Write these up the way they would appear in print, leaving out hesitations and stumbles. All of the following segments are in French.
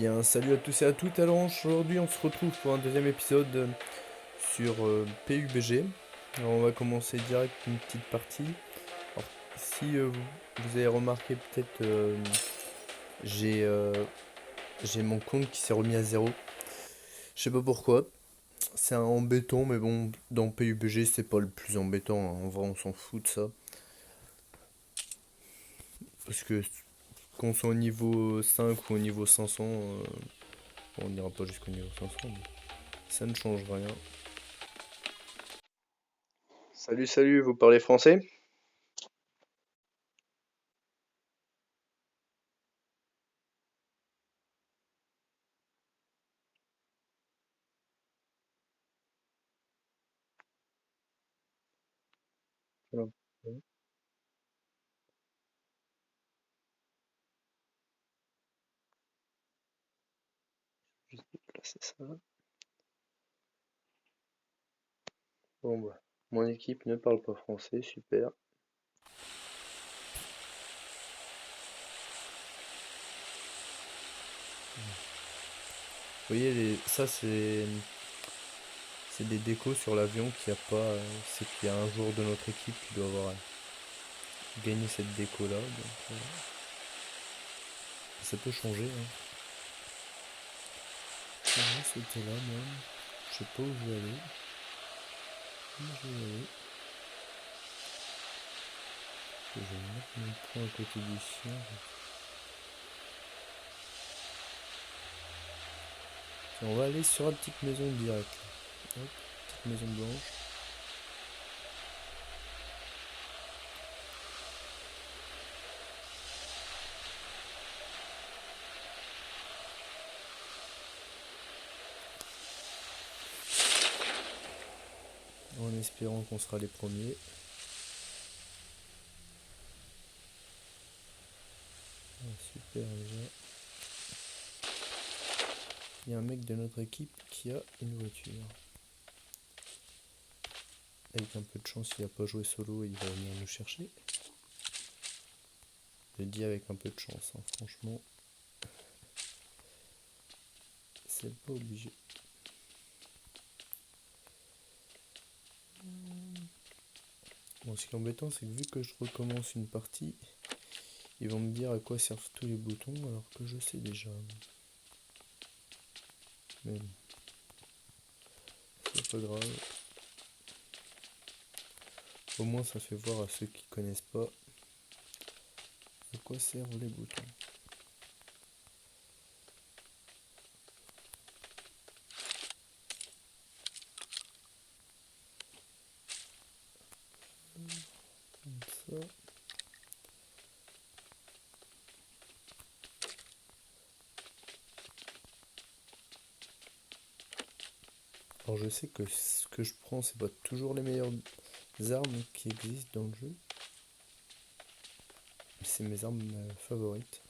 bien, salut à tous et à toutes. Alors aujourd'hui, on se retrouve pour un deuxième épisode sur PUBG. Alors, on va commencer direct une petite partie. Alors, si vous avez remarqué, peut-être j'ai j'ai mon compte qui s'est remis à zéro. Je sais pas pourquoi. C'est embêtant, mais bon, dans PUBG, c'est pas le plus embêtant, hein. En vrai, on s'en fout de ça. Parce que qu'on soit au niveau 5 ou au niveau 500, on n'ira pas jusqu'au niveau 500, mais ça ne change rien. Salut, salut, vous parlez français? Alors, juste placer ça. Bon bah, mon équipe ne parle pas français, super. Vous voyez, ça c'est des décos sur l'avion qu'il n'y a pas. C'est qu'il y a un joueur de notre équipe qui doit avoir gagné cette déco là. Donc, ça peut changer, hein. Ouais, c'était là, moi. Je sais pas où je vais aller. Où je vais aller. Je vais mettre mon point à côté du sien. Tiens, on va aller sur la petite maison direct. Hop, petite maison blanche. En espérant qu'on sera les premiers. Ah, super déjà. Il y a un mec de notre équipe qui a une voiture. Avec un peu de chance, il n'a pas joué solo et il va venir nous chercher. Je le dis avec un peu de chance, hein. Franchement, c'est pas obligé. Bon, ce qui est embêtant, c'est que vu que je recommence une partie, ils vont me dire à quoi servent tous les boutons alors que je sais déjà. Mais bon, c'est pas grave. Au moins, ça fait voir à ceux qui connaissent pas à quoi servent les boutons. Comme ça. Alors je sais que ce que je prends, c'est pas toujours les meilleures armes qui existent dans le jeu. C'est mes armes favorites.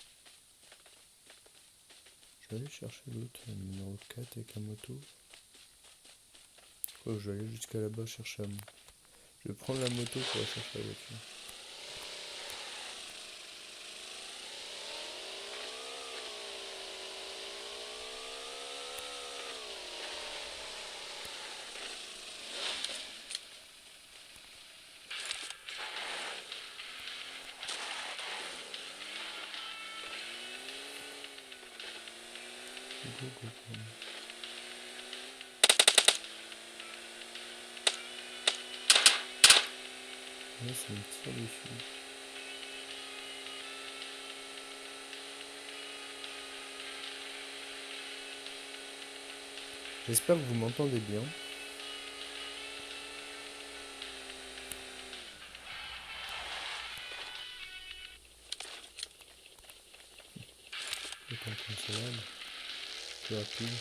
Je vais aller chercher l'autre, le numéro 4 avec la moto. Oh, je vais aller jusqu'à là-bas chercher Je vais prendre la moto pour aller chercher la voiture. Go, go, go. Là, ça me tire dessus. J'espère que vous m'entendez bien. Le temps qu'on se lave, plus rapide.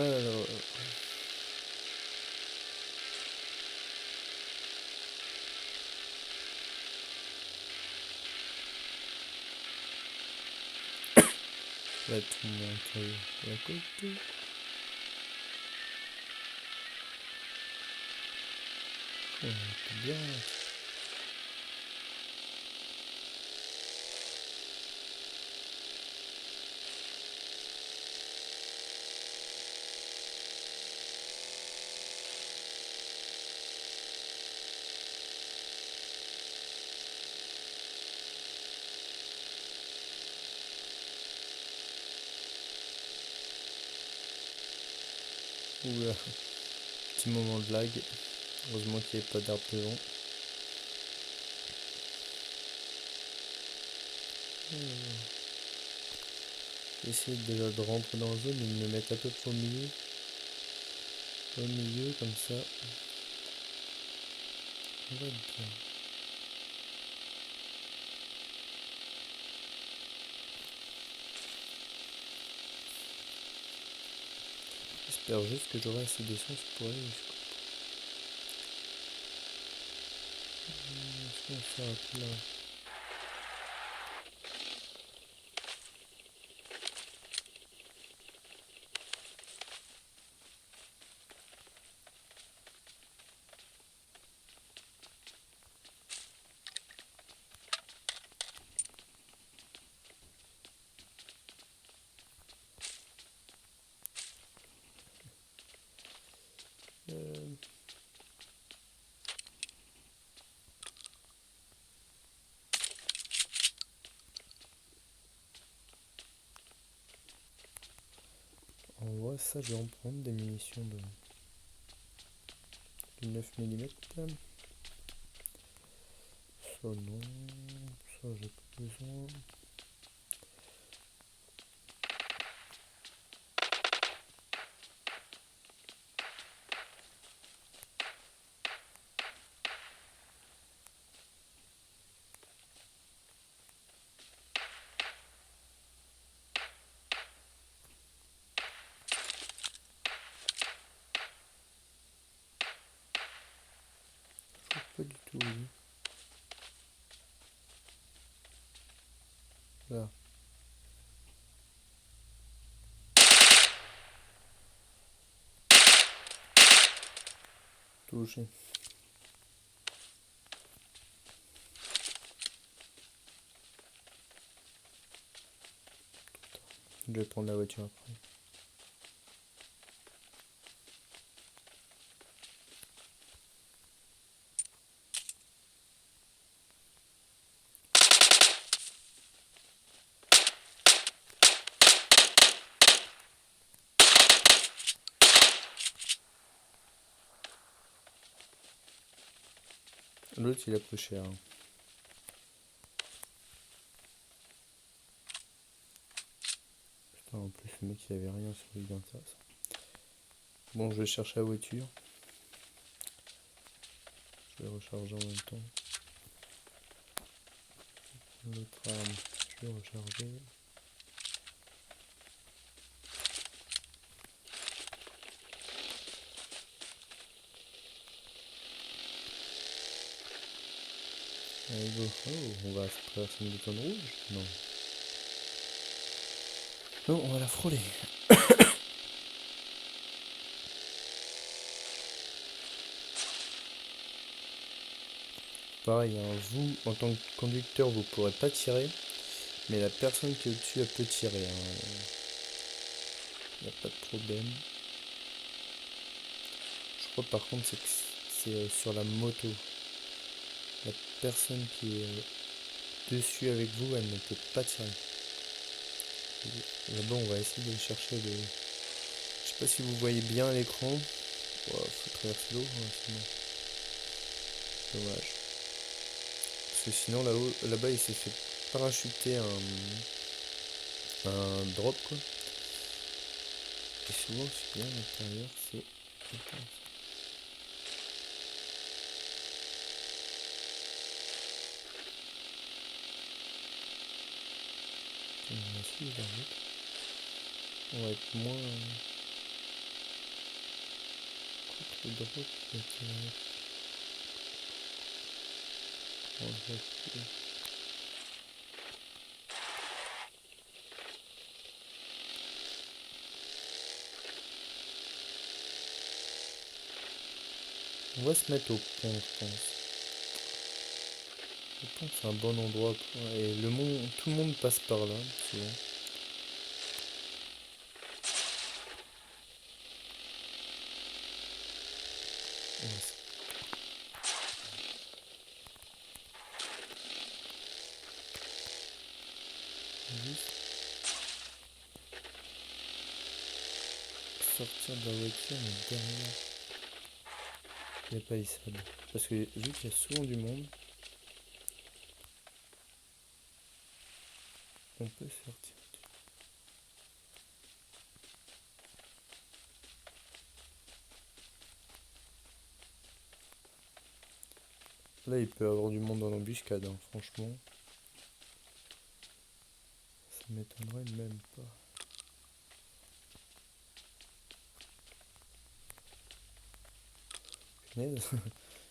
Alors, là, tout le monde à côté. C'est bien. Oula, petit moment de lag. Heureusement qu'il n'y avait pas d'arbre devant. J'essaie déjà de rentrer dans le zone et de me mettre à peu près au milieu. Au milieu, comme ça. On va être bien. J'espère juste que j'aurai assez d'essence pour aller jusqu'au bout. Est-ce qu'on s'arrête là? En vrai, ça, je vais en prendre des munitions de 9 mm. Ça, non. Ça, j'ai pas besoin. Pas du tout, oui. Là. Touché. Je vais prendre la voiture après. L'autre, il a pris cher. Putain, en plus, le mec, il avait rien sur lui d'intéressant. Bon, je vais chercher la voiture. Je vais recharger en même temps. L'autre arme, je vais recharger. Allez, go. Oh, on va traverser une boutonne rouge? Non. Non, on va la frôler. Pareil, hein, vous, en tant que conducteur, vous pourrez pas tirer, mais la personne qui est au-dessus, elle peut tirer. Il n'y a pas de problème. Je crois par contre c'est sur la moto. La personne qui est dessus avec vous, elle ne peut pas tirer. Là-bas, on va essayer de chercher le... Je sais pas si vous voyez bien à l'écran. Oh, faut traverser l'eau, ouais, dommage. Parce que sinon là-bas il s'est fait parachuter un drop quoi. Et souvent ce qu'il y a à l'intérieur c'est... On va suivre la route. On va être moins... de droite, on va se mettre au pont, je pense. Le pont, c'est un bon endroit. Et tout le monde passe par là, souvent. Ouais, juste sortir de la voiture, mais derrière, il n'y a pas Issad. Parce que vu qu'il y a souvent du monde, on peut sortir. Là, il peut y avoir du monde dans l'embuscade, hein, franchement. Ça m'étonnerait même pas. Punaise,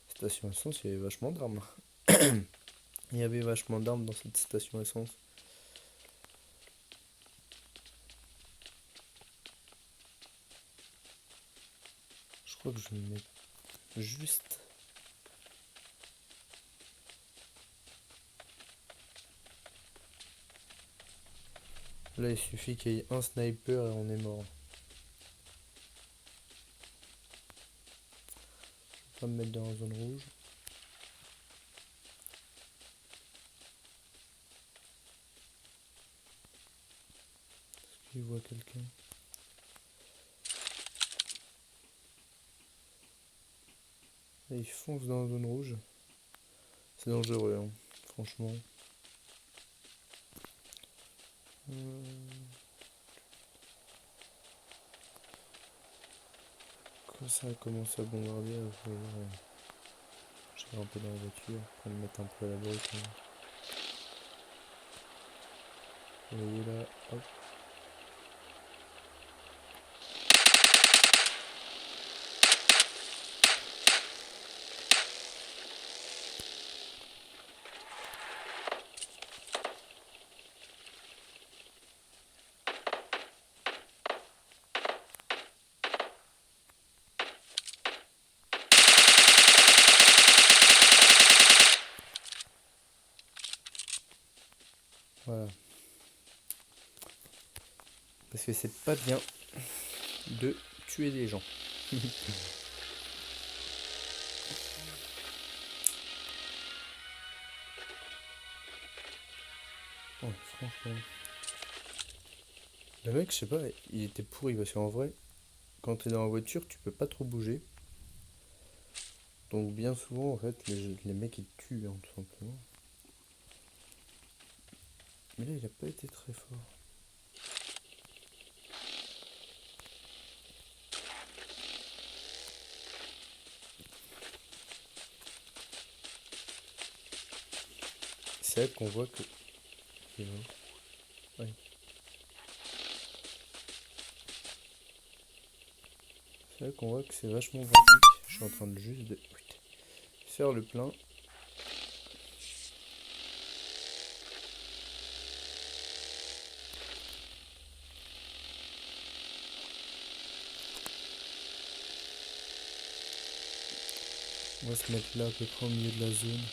station essence, il y avait vachement d'armes. Il y avait vachement d'armes dans cette station essence. Je crois que je vais me mettre juste. Là, il suffit qu'il y ait un sniper et on est mort. Je vais pas me mettre dans la zone rouge. Est-ce qu'il voit quelqu'un? Là, il fonce dans la zone rouge. C'est dangereux, hein, franchement. Quand ça a commencé à bombarder, je vais un peu dans la voiture pour me mettre un peu à l'abri quand même. Vous voyez là, hop. Voilà. Parce que c'est pas bien de tuer des gens. Ouais, franchement. Le mec, je sais pas, il était pourri parce qu'en vrai, quand t'es dans la voiture, tu peux pas trop bouger. Donc bien souvent, en fait, les mecs ils te tuent, hein, tout simplement. Mais là, il a pas été très fort. C'est là qu'on voit que. Ouais. C'est là qu'on voit que c'est vachement pratique. Je suis en train de juste de faire le plein. On va se mettre là à peu près au milieu de la zone.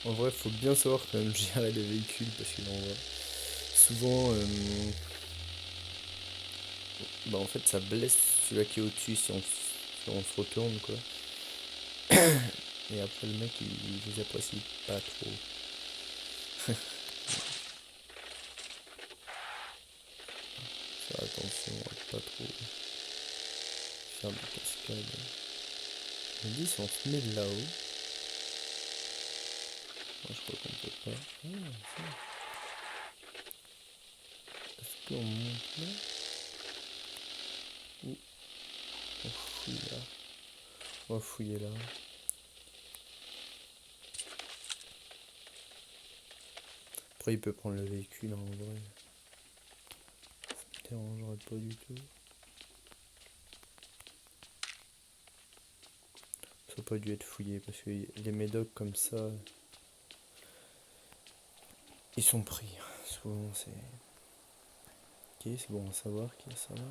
En vrai, faut bien savoir quand même gérer les véhicules parce que là, souvent, bah en fait, ça blesse celui qui est au-dessus si on se retourne quoi. Et après, le mec il vous apprécie pas trop. Faire attention à pas trop faire des cascades. Je me dis si on se met là-haut. Moi je crois qu'on peut pas. Ah, ça. Est-ce qu'on monte là? Ou on fouille là? On va fouiller là. Après il peut prendre le véhicule, hein, en vrai. Ça me dérangerait pas du tout. Ça n'a pas dû être fouillé parce que les médocs comme ça, ils sont pris. Souvent c'est... Ok, c'est bon à savoir qu'il y a ça là.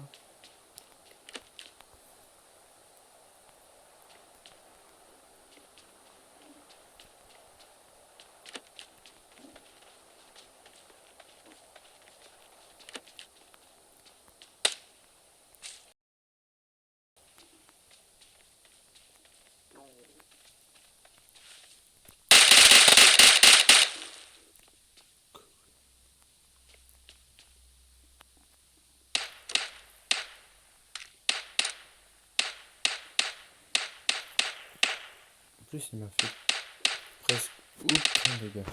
En plus il m'a fait presque aucun dégât.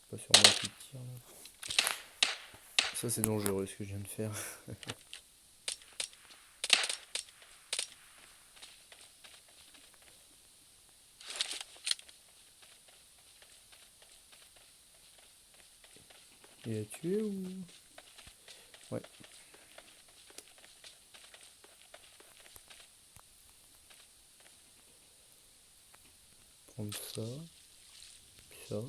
Pas sur moi qui tire là. Ça c'est dangereux ce que je viens de faire. Il a tué ou... Ouais. Prendre ça. Puis ça.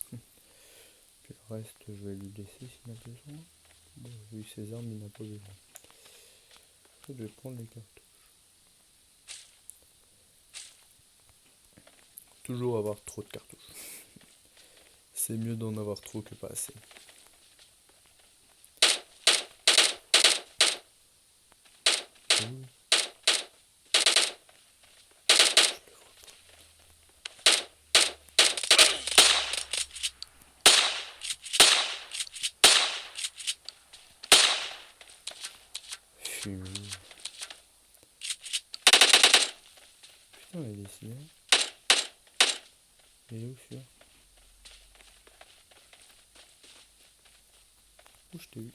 Puis le reste je vais lui laisser s'il a besoin. Bon, vu ses armes il n'a pas besoin. Je vais prendre les cartouches. Toujours avoir trop de cartouches. C'est mieux d'en avoir trop que pas assez. Putain, il est ici. Il est où celui-là? Où je t'ai vu?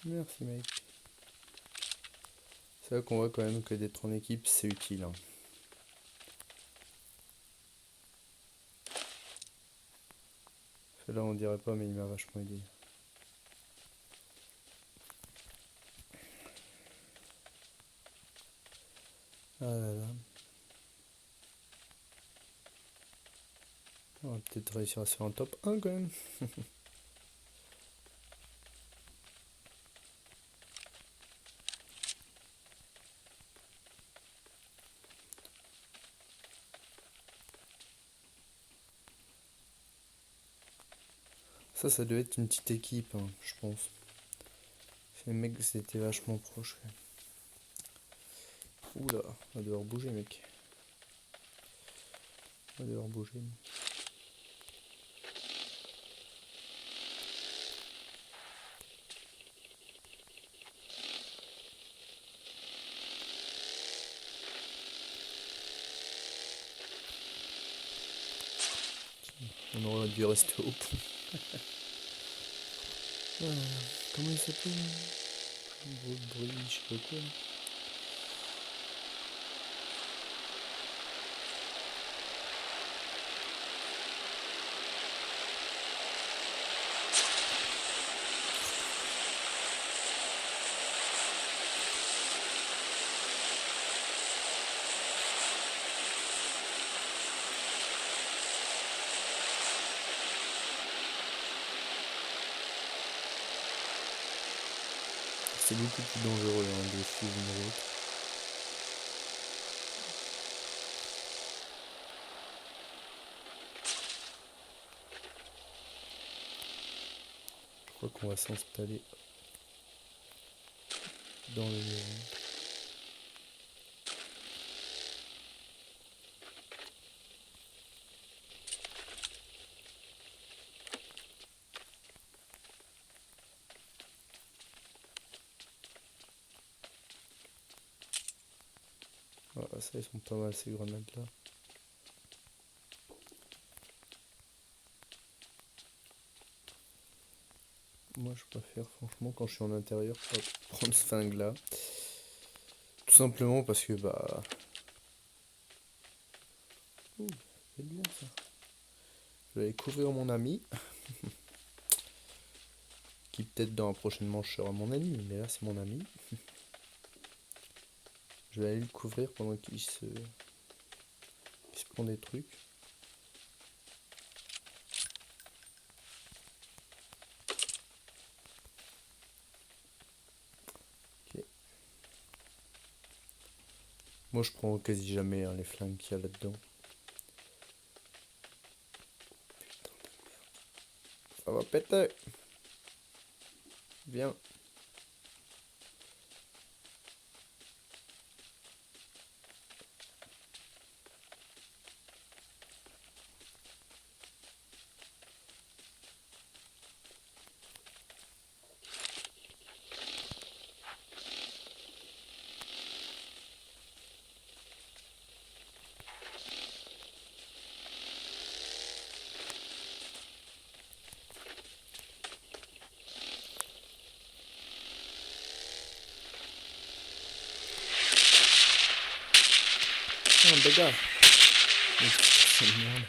Merci mec. C'est là qu'on voit quand même que d'être en équipe c'est utile. Hein. Là on dirait pas mais il m'a vachement aidé. Ah là là. On va peut-être réussir à se faire un top 1 quand même. Ça devait être une petite équipe, hein, je pense. Les mecs c'était vachement proche. Oula, on va devoir bouger mec. On va devoir bouger. On aurait dû rester au pont. Comment il s'appelle? Bruit, je sais pas quoi. C'est beaucoup plus dangereux hein, de suivre une route. Je crois qu'on va s'installer dans le maison. Ah, ça, ils sont pas mal ces grenades-là. Moi, je préfère, franchement, quand je suis en intérieur, pas prendre ce flingue-là. Tout simplement parce que, bah... Ouh, c'est bien ça. Je vais aller couvrir mon ami. Qui peut-être dans la prochaine manche sera mon ennemi, mais là, c'est mon ami. Je vais aller le couvrir pendant qu'il se prend des trucs. Ok. Moi, je prends quasi jamais les flingues qu'il y a là-dedans. Ça va péter. Viens. Oh, dégage. C'est merde.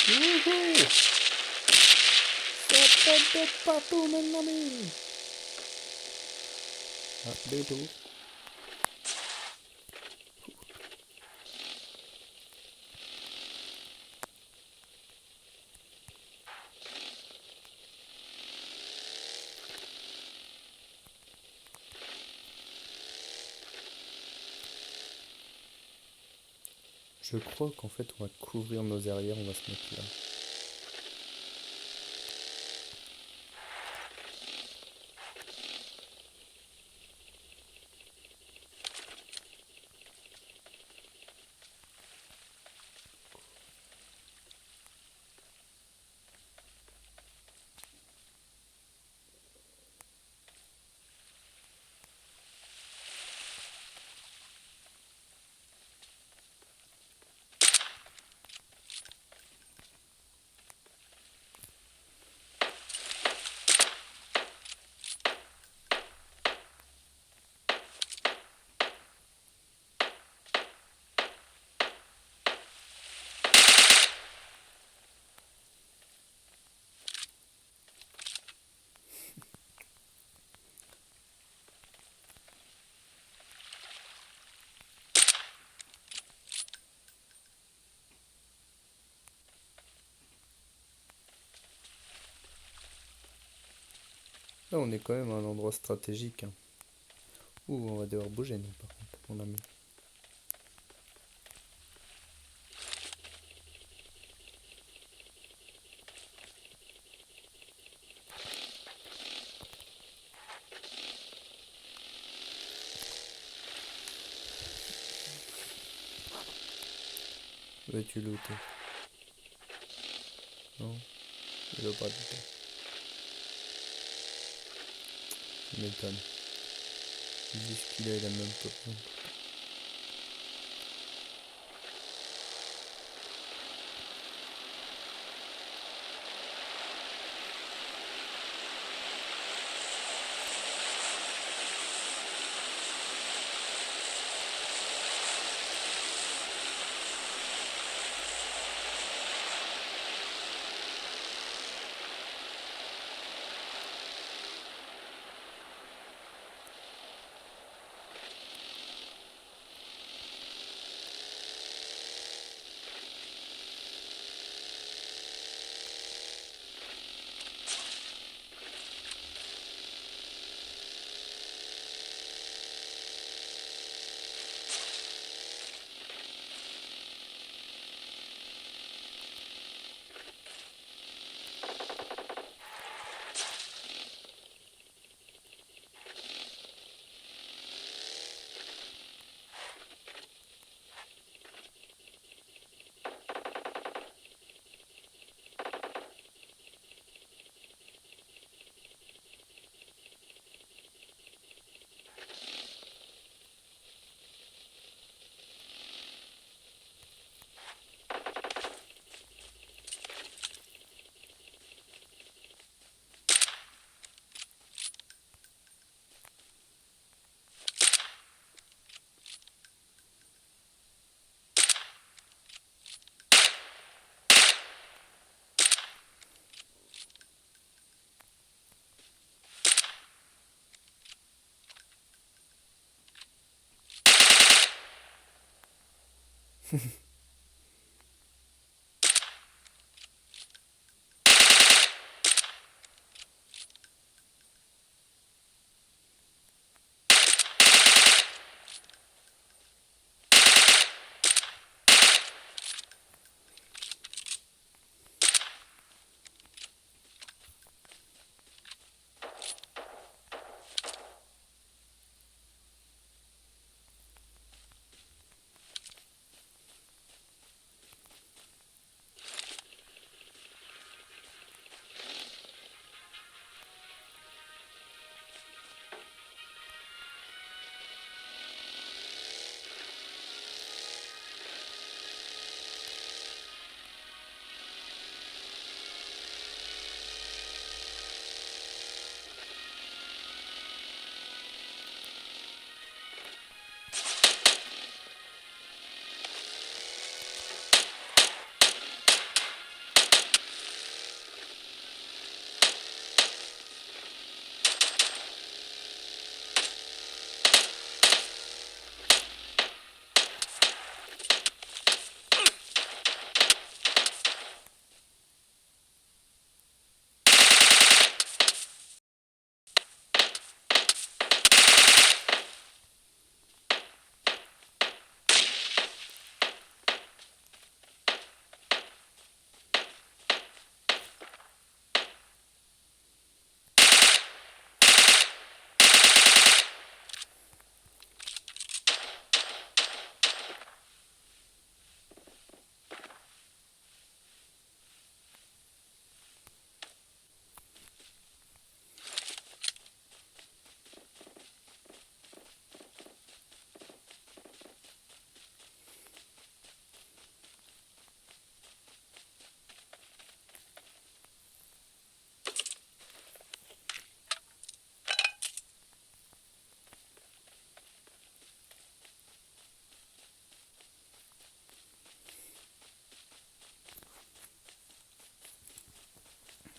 Wouhou! Ça pète de partout, mon ami! Ah, des tout. Je crois qu'en fait, on va couvrir nos arrières, on va se mettre là. Là, on est quand même à un endroit stratégique. Hein. Ouh, on va devoir bouger, nous, par contre, mon ami. Veux-tu looter? Non, il veut pas looter. Il m'étonne. Ils disent qu'il a la même pop.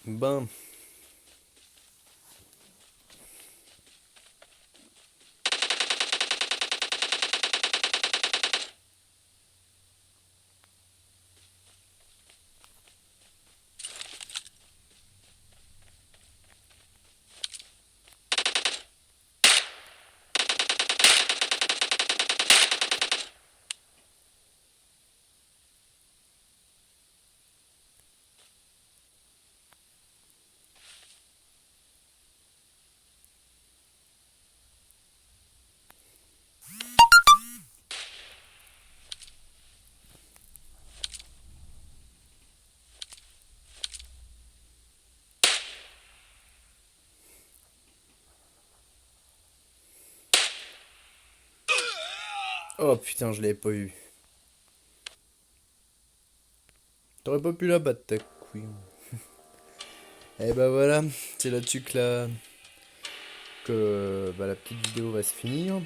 Ben, oh putain, je l'avais pas eu. T'aurais pas pu la battre, ta couille. Et bah voilà, c'est là-dessus que la petite vidéo va se finir.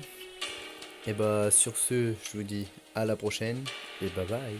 Et bah sur ce, je vous dis à la prochaine et bye bye.